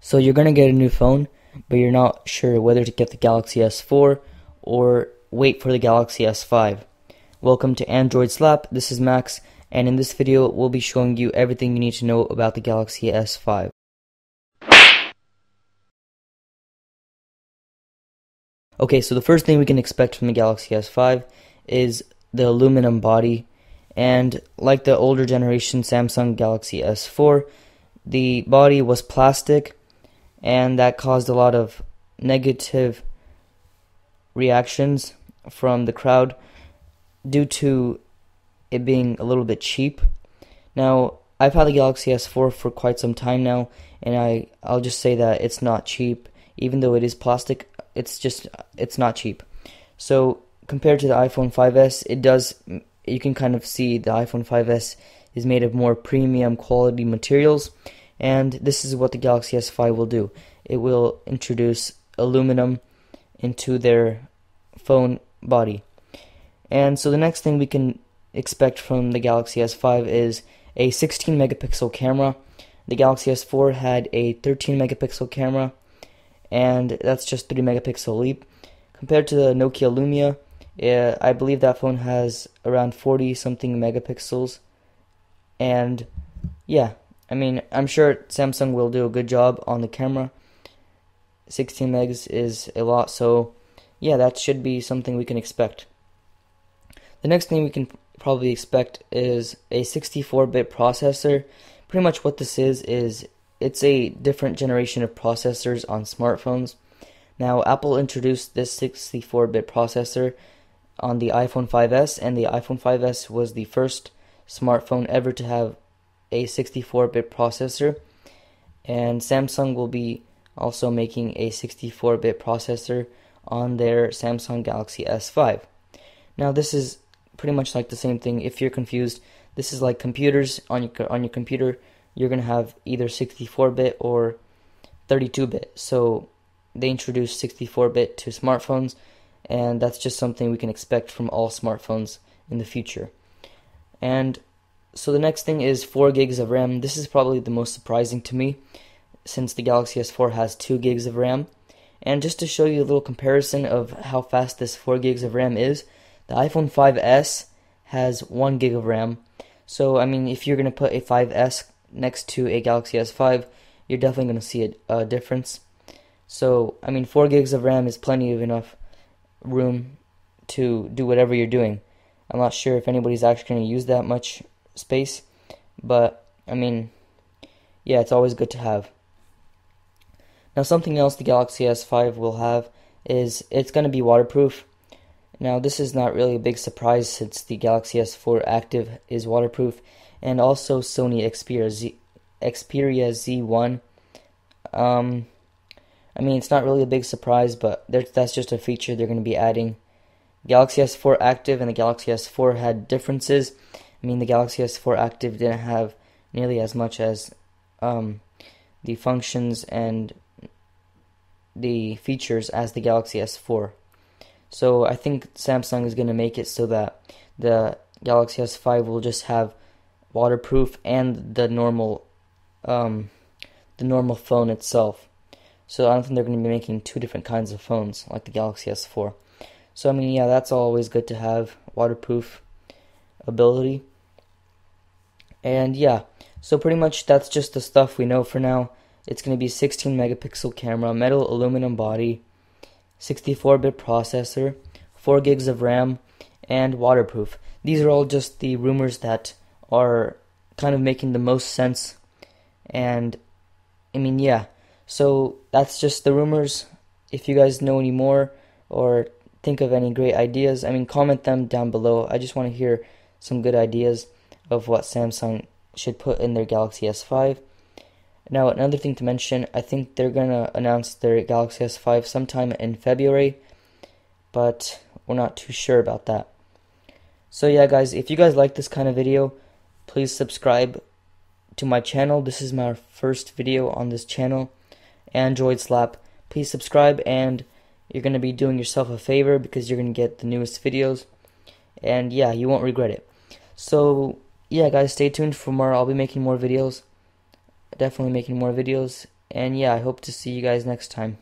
So you're going to get a new phone, but you're not sure whether to get the Galaxy S4 or wait for the Galaxy S5. Welcome to Android Slap, this is Max, and in this video we'll be showing you everything you need to know about the Galaxy S5. Okay, so the first thing we can expect from the Galaxy S5 is the aluminum body, and like the older generation Samsung Galaxy S4, the body was plastic, and that caused a lot of negative reactions from the crowd due to it being a little bit cheap. Now, I've had the Galaxy S4 for quite some time now, and I'll just say that it's not cheap. Even though it is plastic, it's not cheap. So compared to the iPhone 5s, you can kind of see the iPhone 5s is made of more premium quality materials, and this is what the Galaxy S5 will do. It will introduce aluminum into their phone body. And so the next thing we can expect from the Galaxy S5 is a 16 megapixel camera. The Galaxy S4 had a 13 megapixel camera, and that's just 3 megapixel leap. Compared to the Nokia Lumia, I believe that phone has around 40 something megapixels. And yeah, I mean, I'm sure Samsung will do a good job on the camera. 16 megs is a lot, so yeah, that should be something we can expect. The next thing we can probably expect is a 64-bit processor. Pretty much what this is it's a different generation of processors on smartphones. Now, Apple introduced this 64-bit processor on the iPhone 5s, and the iPhone 5s was the first smartphone ever to have a 64-bit processor, and Samsung will be also making a 64-bit processor on their Samsung Galaxy S5. Now, this is pretty much like the same thing. If you're confused, this is like computers. On your computer, you're going to have either 64-bit or 32-bit. So they introduced 64-bit to smartphones, and that's just something we can expect from all smartphones in the future. And so the next thing is 4 gigs of RAM. This is probably the most surprising to me, since the Galaxy S4 has 2 gigs of RAM. And just to show you a little comparison of how fast this 4 gigs of RAM is, the iPhone 5s has 1 gig of RAM. So, I mean, if you're going to put a 5s next to a Galaxy S5, you're definitely going to see a difference. So, I mean, 4 gigs of RAM is plenty of enough room to do whatever you're doing. I'm not sure if anybody's actually going to use that much space, but, I mean, yeah, it's always good to have. Now, something else the Galaxy S5 will have is it's going to be waterproof. Now, this is not really a big surprise since the Galaxy S4 Active is waterproof, and also Sony Xperia Z1. I mean, it's not really a big surprise, but that's just a feature they're going to be adding. Galaxy S4 Active and the Galaxy S4 had differences. I mean, the Galaxy S4 Active didn't have nearly as much as the functions and the features as the Galaxy S4. So I think Samsung is going to make it so that the Galaxy S5 will just have waterproof and the normal phone itself. So I don't think they're going to be making two different kinds of phones like the Galaxy S4. So I mean, yeah, that's always good to have, waterproof ability. And yeah, so pretty much that's just the stuff we know for now. It's going to be 16 megapixel camera, metal aluminum body, 64-bit processor, 4 gigs of RAM, and waterproof. These are all just the rumors that are kind of making the most sense. And I mean, yeah, so that's just the rumors. If you guys know any more or think of any great ideas, I mean, comment them down below. I just want to hear some good ideas of what Samsung should put in their Galaxy S5. Now, another thing to mention, I think they're going to announce their Galaxy S5 sometime in February, but we're not too sure about that. So yeah, guys, if you guys like this kind of video, please subscribe to my channel. This is my first video on this channel, Android Slap. Please subscribe, and you're going to be doing yourself a favor because you're going to get the newest videos, and yeah, you won't regret it. So yeah, guys, stay tuned for more. I'll be making more videos. Definitely making more videos, And yeah, I hope to see you guys next time.